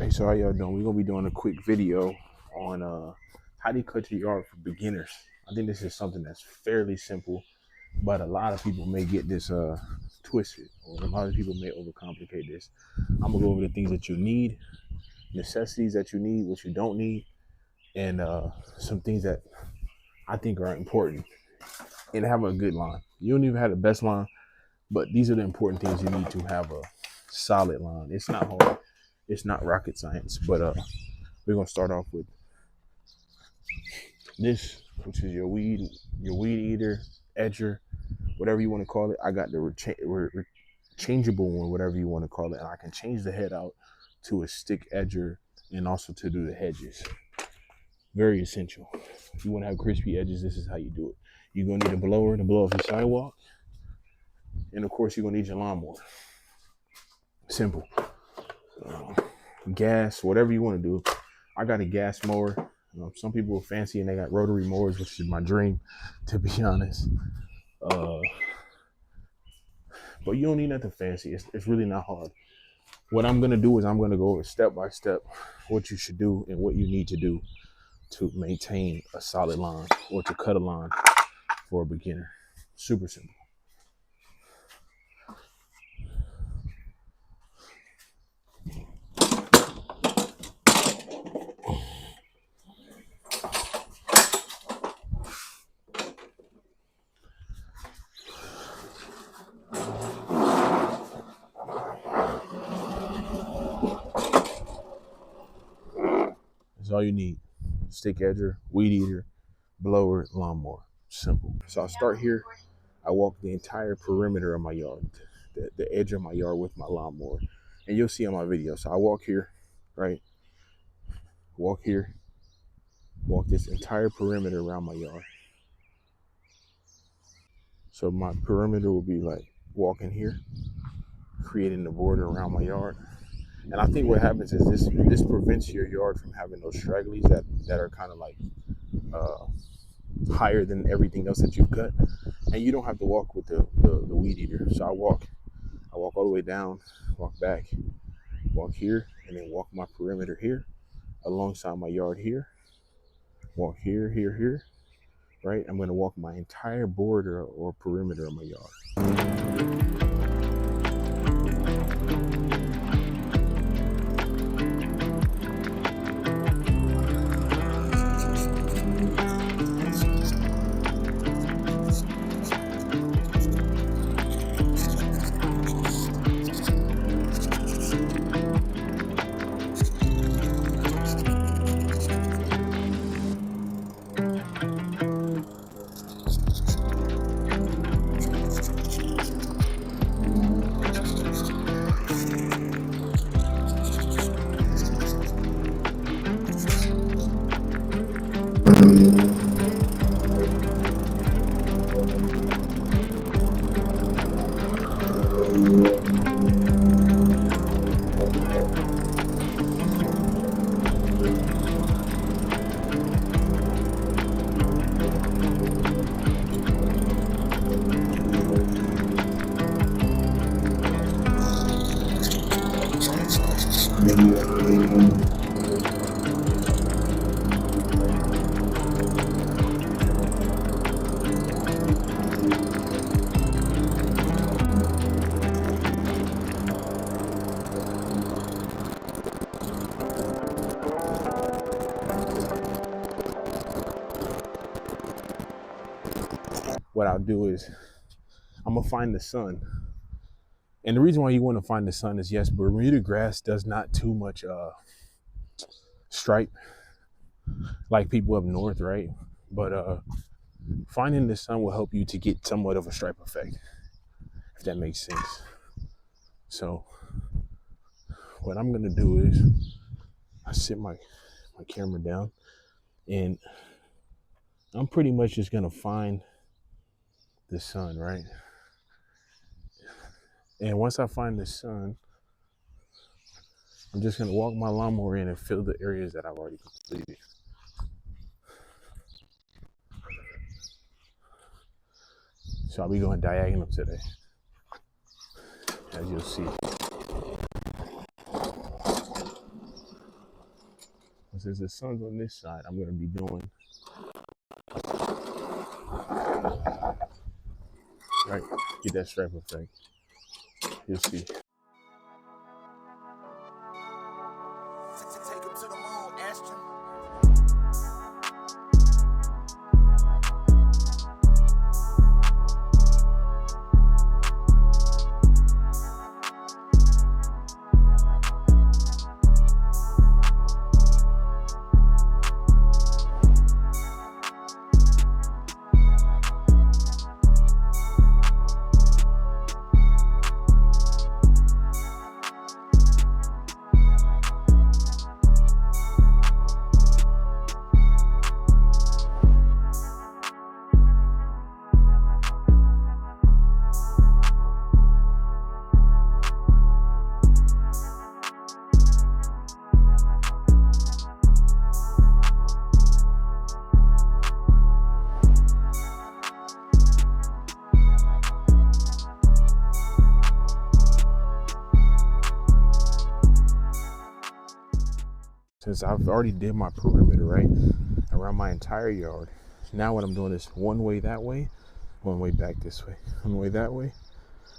Hey, so how y'all doing? We're gonna be doing a quick video on how do you cut your yard for beginners. I think this is something that's fairly simple, but a lot of people may get this twisted, or a lot of people may overcomplicate this. I'm gonna go over the things that you need, necessities that you need, what you don't need, and some things that I think are important in having a good lawn. You don't even have the best lawn, but these are the important things you need to have a solid lawn. It's not hard. It's not rocket science, but we're gonna start off with this, which is your weed eater, edger, whatever you want to call it. I got the changeable one, whatever you want to call it, and I can change the head out to a stick edger and also to do the hedges. Very essential. If you want to have crispy edges, this is how you do it. You're gonna need a blower to blow off your sidewalk, and of course, you're gonna need your lawnmower. Simple. Gas, whatever you want to do. I got a gas mower. Some people are fancy and they got rotary mowers, which is my dream, to be honest. But you don't need nothing fancy. It's really not hard. What I'm gonna do is I'm gonna go over step by step what you should do and what you need to do to maintain a solid lawn or to cut a lawn for a beginner. Super simple. That's all you need. Stick edger, weed eater, blower, lawnmower. Simple. So I'll start here. I walk the entire perimeter of my yard, the edge of my yard with my lawnmower. And you'll see on my video. So I walk here, right? Walk here. Walk this entire perimeter around my yard. So my perimeter will be like walking here, creating the border around my yard. And I think what happens is this prevents your yard from having those stragglies that are kind of like higher than everything else that you've cut. And you don't have to walk with the weed eater. So I walk all the way down, walk back, walk here, and then walk my perimeter here, alongside my yard here, walk here, here, here, right? I'm gonna walk my entire border or perimeter of my yard. What I'll do is I'm gonna find the sun. And the reason why you want to find the sun is, yes, Bermuda grass does not too much stripe like people up north, right? But finding the sun will help you to get somewhat of a stripe effect, if that makes sense. So what I'm gonna do is I sit my camera down and I'm pretty much just gonna find the sun, right? And once I find the sun, I'm just gonna walk my lawnmower in and fill the areas that I've already completed. So I'll be going diagonal today, as you'll see. since the sun's on this side, I'm gonna be doing right. Get that stripe effect. You'll see. Take him to the moon, Ashton. Since I've already did my perimeter, right, around my entire yard, now what I'm doing is one way that way, one way back this way, one way that way,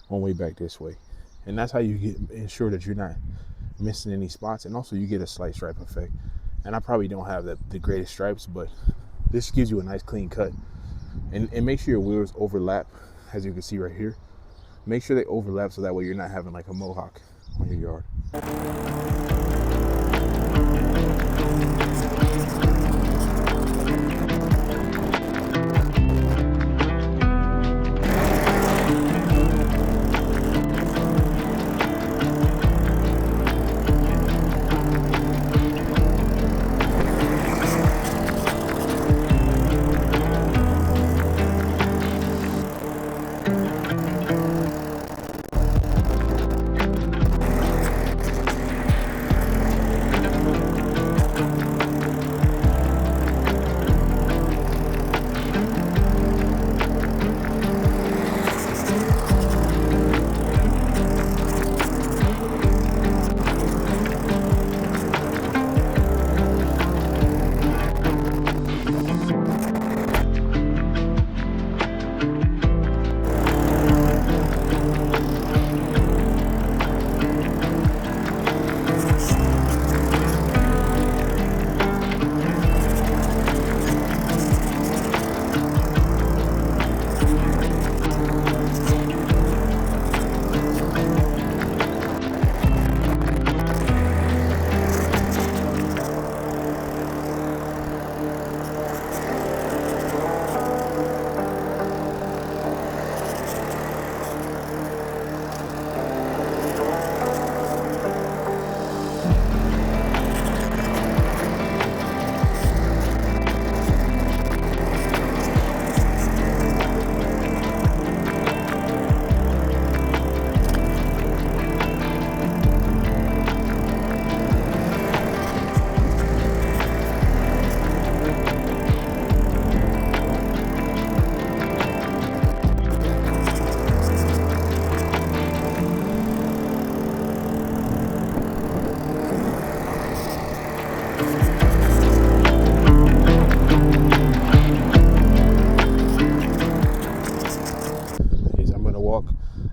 one way back this way. And that's how you ensure that you're not missing any spots, and also you get a slight stripe effect. And I probably don't have the greatest stripes, but this gives you a nice clean cut. And make sure your wheels overlap, as you can see right here. Make sure they overlap so that way you're not having like a mohawk on your yard.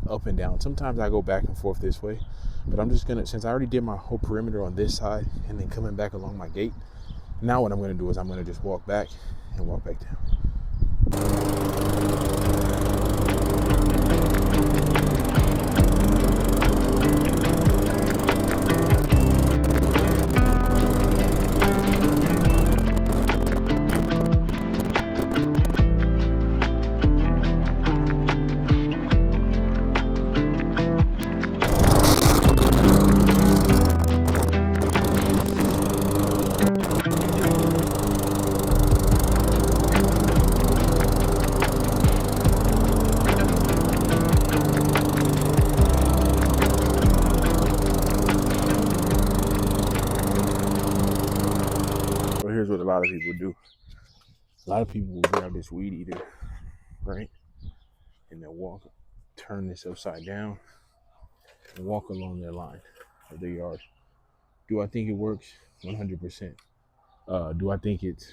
Up and down. Sometimes I go back and forth this way, but I'm just gonna, since I already did my whole perimeter on this side and then coming back along my gate, now what I'm gonna do is I'm gonna just walk back and walk back down. Here's what a lot of people do. A lot of people will grab this weed eater, right? And they'll walk, turn this upside down, and walk along their line of their yard. Do I think it works? 100%. Do I think it's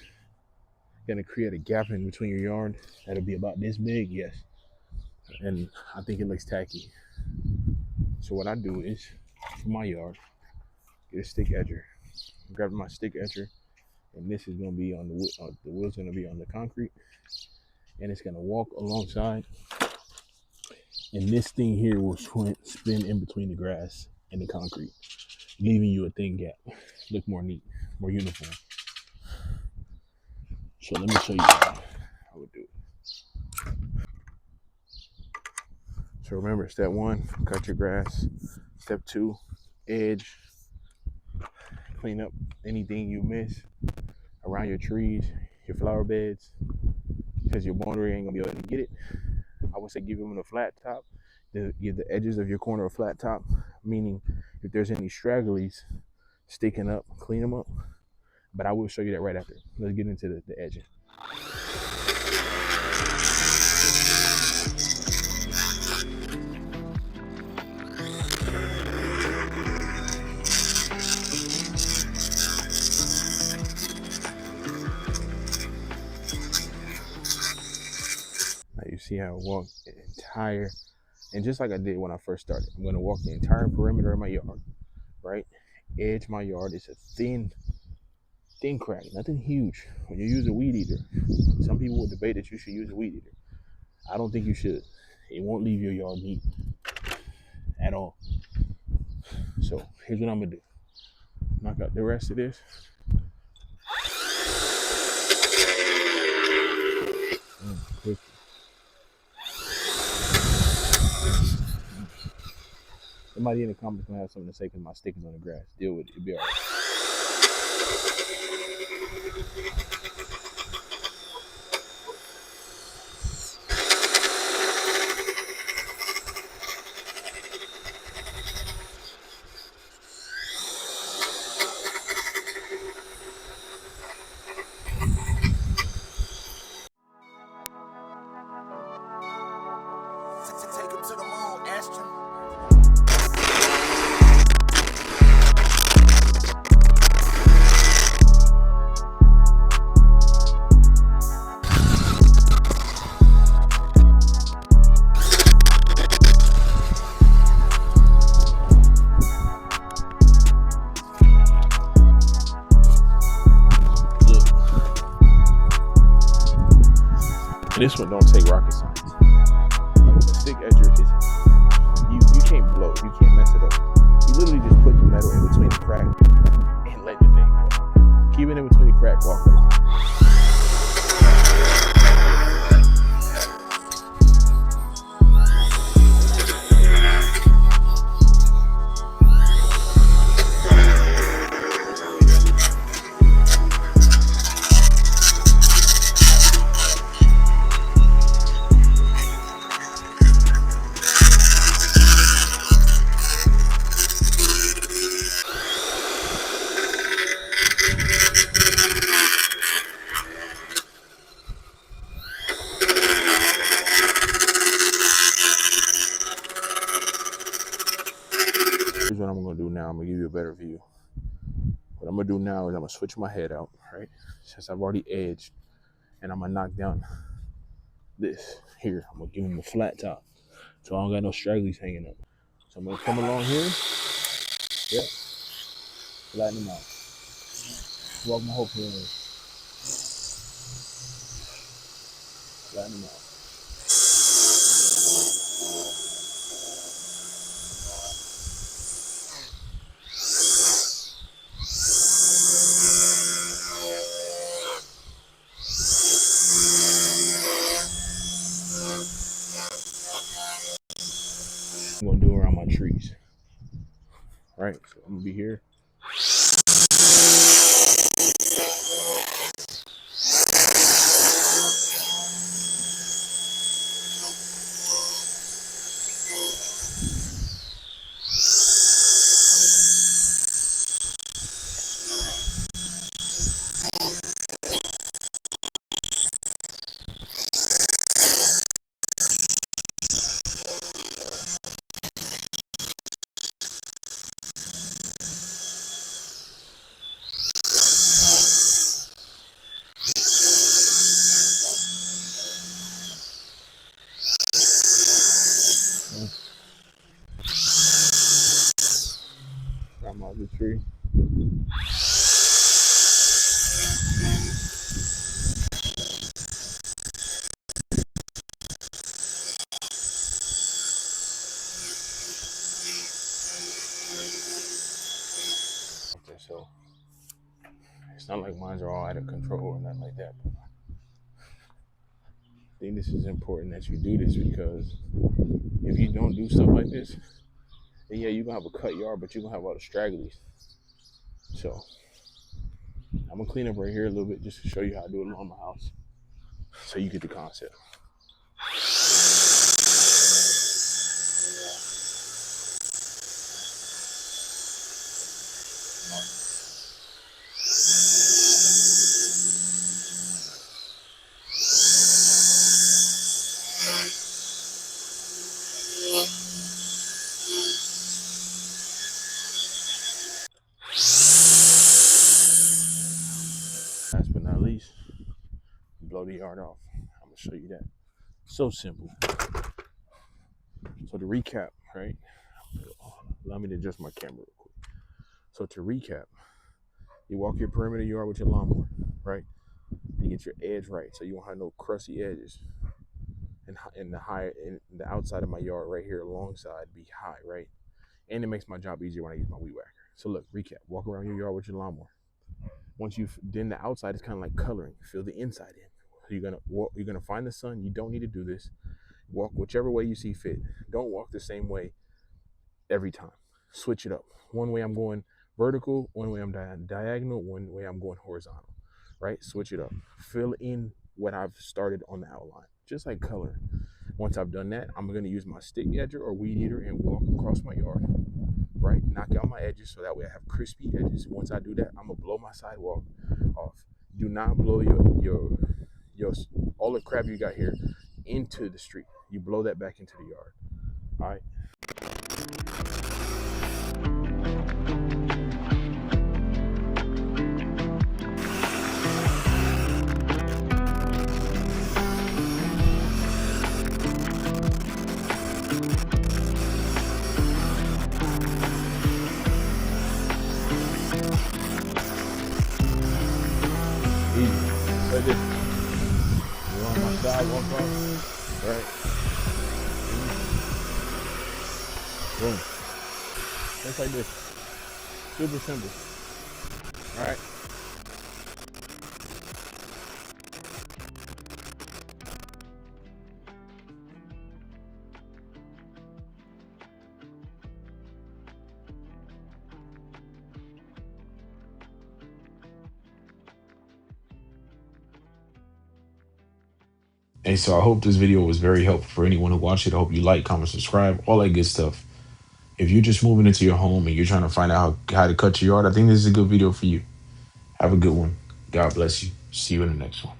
gonna create a gap in between your yard that'll be about this big? Yes. And I think it looks tacky. So what I do is, for my yard, get a stick edger. Grab my stick edger, and this is gonna be on the wheel's gonna be on the concrete, and it's gonna walk alongside. And this thing here will spin in between the grass and the concrete, leaving you a thin gap. Look more neat, more uniform. So let me show you how I would do it. So remember, step one, cut your grass. Step two, edge, clean up anything you miss around your trees, your flower beds, because your boundary ain't gonna be able to get it. I would say give them a flat top. Give the edges of your corner a flat top, meaning if there's any stragglies sticking up, clean them up. But I will show you that right after. Let's get into the edging. Now you see how I walk the entire, and just like I did when I first started, I'm gonna walk the entire perimeter of my yard, right? Edge my yard. It's a thin crack, nothing huge. When you use a weed eater, some people will debate that you should use a weed eater. I don't think you should. It won't leave your yard neat at all. So here's what I'm gonna do. Knock out the rest of this. Quick. Somebody in the comments gonna have something to say because my stick is on the grass. Deal with it. It'll be all right. Take him to the moon, Ashton. Look, this one don't take rocket science. A stick edger is you can't blow, you can't mess it up. You literally just put the metal in between the crack and let the thing go. Keep it in between the crack, walk the line. Here's what I'm gonna do now. I'm gonna give you a better view. What I'm gonna do now is I'm gonna switch my head out, right? Since I've already edged, and I'm gonna knock down this here. I'm gonna give him a flat top, so I don't got no stragglies hanging up. So I'm gonna come along here. Yep. Flatten them out. Walk my whole perimeter. Flatten them out. I'm gonna do around my trees, right? So I'm gonna be here. the tree. Okay, so it's not like mines are all out of control or nothing like that. But I think this is important that you do this because if you don't do stuff like this, then yeah, you're gonna have a cut yard, but you're gonna have all the stragglies. So I'm gonna clean up right here a little bit just to show you how I do it on my house, so you get the concept. Last but not least, blow the yard off. I'm gonna show you that. So simple. So to recap, right? Allow me to adjust my camera real quick. So to recap, you walk your perimeter yard with your lawnmower, right? You get your edge right, so you won't have no crusty edges. And the outside of my yard right here alongside be high, right? And it makes my job easier when I use my weed whacker. So look, recap: walk around your yard with your lawnmower. Once you've done the outside, it's kind of like coloring. Fill the inside in. You're gonna find the sun. You don't need to do this. Walk whichever way you see fit. Don't walk the same way every time. Switch it up. One way I'm going vertical, one way I'm diagonal, one way I'm going horizontal. Right? Switch it up. Fill in what I've started on the outline, just like color. Once I've done that, I'm gonna use my stick edger or weed eater and walk across my yard. Right? Knock out my edges so that way I have crispy edges. Once I do that, I'm gonna blow my sidewalk off. Do not blow your all the crap you got here into the street. You blow that back into the yard. All right. Easy. Like this. You on my sidewalk off. Right. Boom. Just like this. Super simple. All right. Hey, so I hope this video was very helpful for anyone who watched it. I hope you like, comment, subscribe, all that good stuff. If you're just moving into your home and you're trying to find out how to cut your yard, I think this is a good video for you. Have a good one. God bless you. See you in the next one.